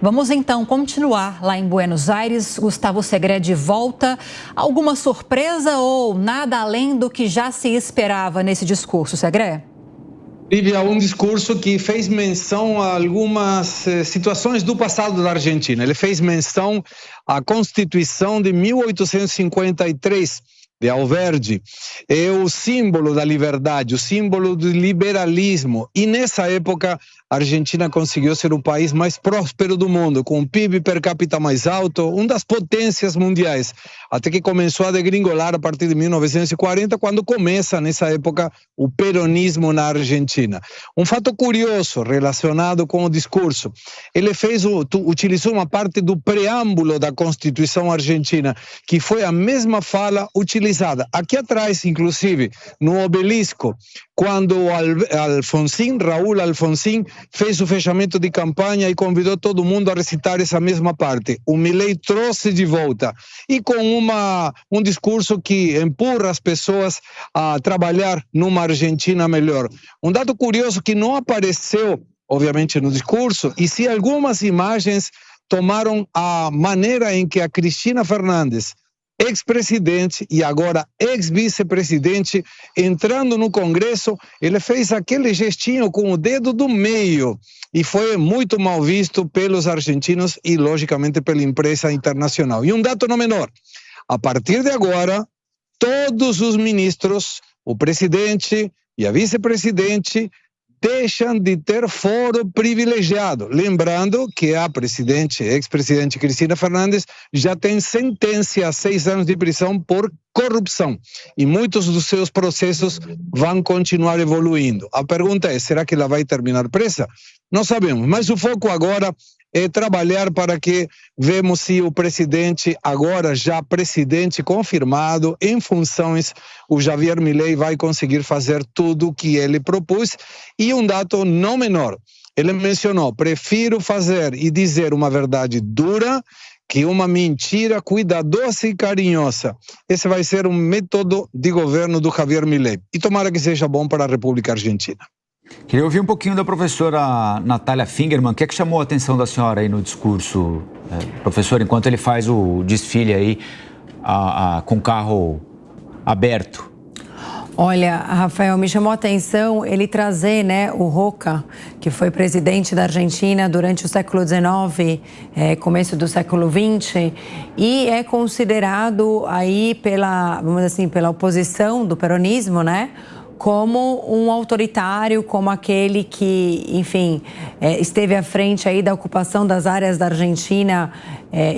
Vamos então continuar lá em Buenos Aires. Gustavo Segré de volta. Alguma surpresa ou nada além do que já se esperava nesse discurso, Segré? Lívia, um discurso que fez menção a algumas situações do passado da Argentina. Ele fez menção à Constituição de 1853, de Alverdi. É o símbolo da liberdade, o símbolo do liberalismo. E nessa época, a Argentina conseguiu ser o país mais próspero do mundo, com um PIB per capita mais alto, uma das potências mundiais. Até que começou a degringolar a partir de 1940, quando começa, nessa época, o peronismo na Argentina. Um fato curioso relacionado com o discurso. Ele utilizou uma parte do preâmbulo da Constituição argentina, que foi a mesma fala utilizada aqui atrás, inclusive, no obelisco, quando Raúl Alfonsín fez o fechamento de campanha e convidou todo mundo a recitar essa mesma parte. O Milei trouxe de volta e com um discurso que empurra as pessoas a trabalhar numa Argentina melhor. Um dado curioso que não apareceu, obviamente, no discurso, e se algumas imagens tomaram a maneira em que a Cristina Fernández, ex-presidente e agora ex-vice-presidente, entrando no Congresso, ele fez aquele gestinho com o dedo do meio e foi muito mal visto pelos argentinos e, logicamente, pela imprensa internacional. E um dado não menor, a partir de agora, todos os ministros, o presidente e a vice-presidente, deixam de ter foro privilegiado. Lembrando que a ex-presidente Cristina Fernández já tem sentença a 6 anos de prisão por corrupção. E muitos dos seus processos vão continuar evoluindo. A pergunta é, será que ela vai terminar presa? Não sabemos, mas o foco agora é trabalhar para que vemos se o presidente, agora já presidente confirmado em funções, o Javier Milei vai conseguir fazer tudo o que ele propôs. E um dado não menor, ele mencionou, prefiro fazer e dizer uma verdade dura que uma mentira cuidadosa e carinhosa. Esse vai ser um método de governo do Javier Milei. E tomara que seja bom para a República Argentina. Queria ouvir um pouquinho da professora Natália Fingerman. O que é que chamou a atenção da senhora aí no discurso, professor, enquanto ele faz o desfile aí com carro aberto? Olha, Rafael, me chamou a atenção ele trazer, né, o Roca, que foi presidente da Argentina durante o século XIX, começo do século XX, e é considerado aí vamos dizer assim, pela oposição do peronismo, né, como um autoritário, como aquele que, enfim, esteve à frente aí da ocupação das áreas da Argentina,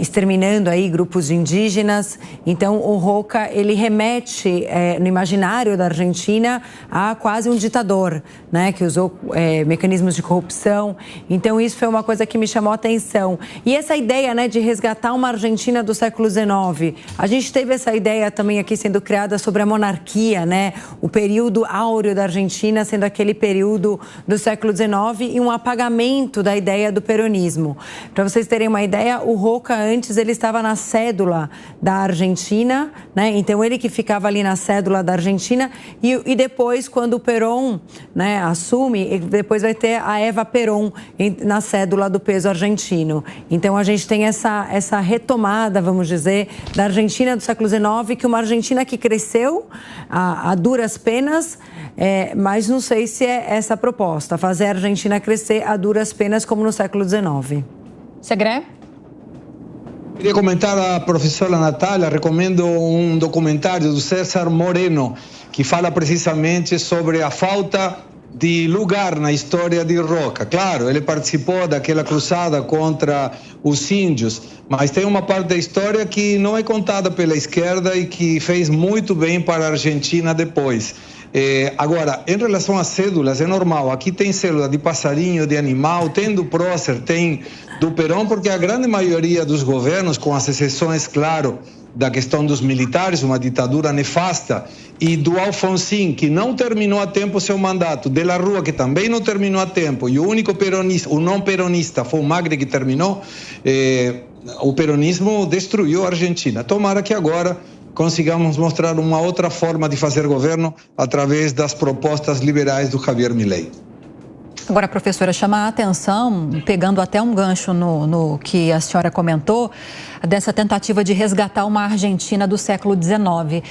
exterminando aí grupos indígenas. Então, o Roca, ele remete no imaginário da Argentina a quase um ditador, né, que usou mecanismos de corrupção. Então, isso foi uma coisa que me chamou a atenção. E essa ideia, né, de resgatar uma Argentina do século XIX, a gente teve essa ideia também aqui sendo criada sobre a monarquia, né, o período áureo da Argentina sendo aquele período do século XIX e um apagamento da ideia do peronismo. Para vocês terem uma ideia, o Roca antes ele estava na cédula da Argentina, né? Então ele que ficava ali na cédula da Argentina e depois quando o Perón, né, assume, depois vai ter a Eva Perón na cédula do peso argentino. Então a gente tem essa retomada, vamos dizer, da Argentina do século XIX, que uma Argentina que cresceu a duras penas, mas não sei se é essa a proposta, fazer a Argentina crescer a duras penas como no século XIX. Segré? Queria comentar a professora Natália, recomendo um documentário do César Moreno, que fala precisamente sobre a falta de lugar na história de Roca. Claro, ele participou daquela cruzada contra os índios, mas tem uma parte da história que não é contada pela esquerda e que fez muito bem para a Argentina depois. Agora, em relação às cédulas, é normal, aqui tem cédula de passarinho, de animal, tem do Prócer, tem do Perón, porque a grande maioria dos governos, com as exceções, claro, da questão dos militares, uma ditadura nefasta, e do Alfonsín, que não terminou a tempo seu mandato, de la Rúa, que também não terminou a tempo, e o único peronista, o não peronista, foi o Macri que terminou, o peronismo destruiu a Argentina. Tomara que agora consigamos mostrar uma outra forma de fazer governo através das propostas liberais do Javier Milei. Agora, professora, chamar a atenção, pegando até um gancho no que a senhora comentou, dessa tentativa de resgatar uma Argentina do século XIX.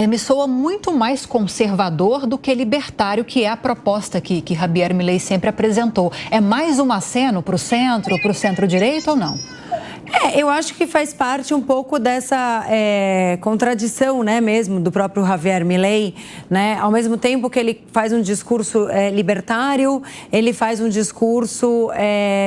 Me soa muito mais conservador do que libertário, que é a proposta que Javier Milei sempre apresentou. É mais um aceno para o centro-direita ou não? Eu acho que faz parte um pouco dessa contradição, né, mesmo, do próprio Javier Milei, né? Ao mesmo tempo que ele faz um discurso libertário, ele faz um discurso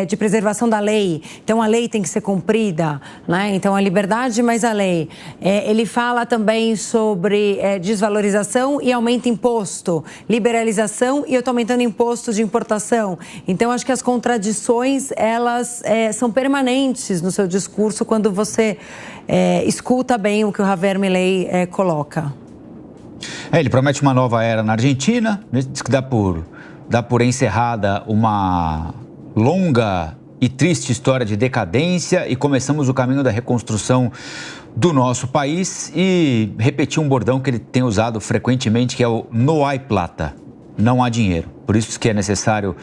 de preservação da lei. Então, a lei tem que ser cumprida, né? Então, a liberdade mais a lei. Ele fala também sobre desvalorização e aumenta imposto, liberalização e eu estou aumentando imposto de importação. Então, acho que as contradições, elas são permanentes no seu discurso quando você escuta bem o que o Javier Milei coloca. Ele promete uma nova era na Argentina, diz que dá por encerrada uma longa e triste história de decadência e começamos o caminho da reconstrução do nosso país e repetir um bordão que ele tem usado frequentemente, que é o "no hay plata", não há dinheiro. Por isso que é necessário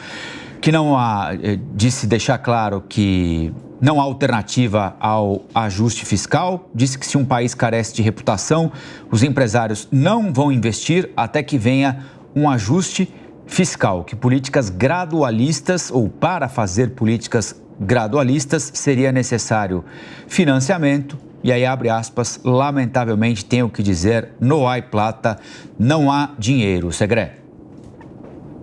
que não há, disse deixar claro que não há alternativa ao ajuste fiscal. Disse que se um país carece de reputação, os empresários não vão investir até que venha um ajuste fiscal. Que políticas gradualistas, ou para fazer políticas gradualistas, seria necessário financiamento. E aí, abre aspas, lamentavelmente tenho que dizer, no hay plata, não há dinheiro. Segre.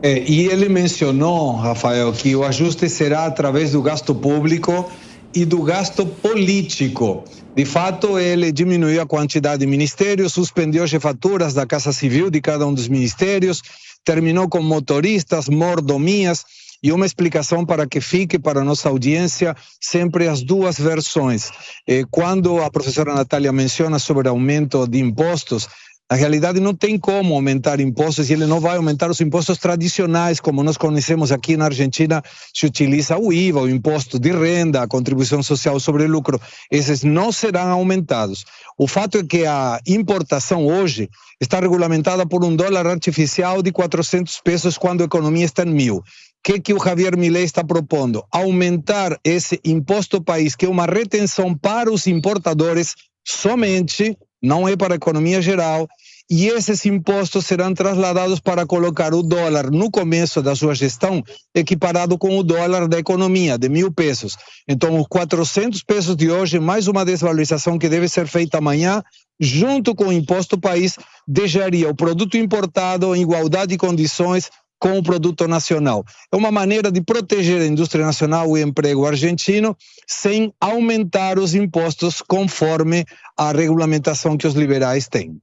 E ele mencionou, Rafael, que o ajuste será através do gasto público e do gasto político. De fato, ele diminuiu a quantidade de ministérios, suspendeu chefaturas da Casa Civil de cada um dos ministérios, terminou com motoristas, mordomias, e uma explicação para que fique para a nossa audiência sempre as duas versões. Quando a professora Natália menciona sobre aumento de impostos, na realidade, não tem como aumentar impostos e ele não vai aumentar os impostos tradicionais, como nós conhecemos aqui na Argentina, se utiliza o IVA, o imposto de renda, a contribuição social sobre lucro. Esses não serão aumentados. O fato é que a importação hoje está regulamentada por um dólar artificial de 400 pesos quando a economia está em 1.000. O que o Javier Milei está propondo? Aumentar esse imposto país, que é uma retenção para os importadores somente, não é para a economia geral, e esses impostos serão trasladados para colocar o dólar no começo da sua gestão equiparado com o dólar da economia, de 1.000 pesos. Então, os 400 pesos de hoje, mais uma desvalorização que deve ser feita amanhã, junto com o imposto país, deixaria o produto importado em igualdade de condições com o produto nacional. É uma maneira de proteger a indústria nacional e o emprego argentino sem aumentar os impostos conforme a regulamentação que os liberais têm.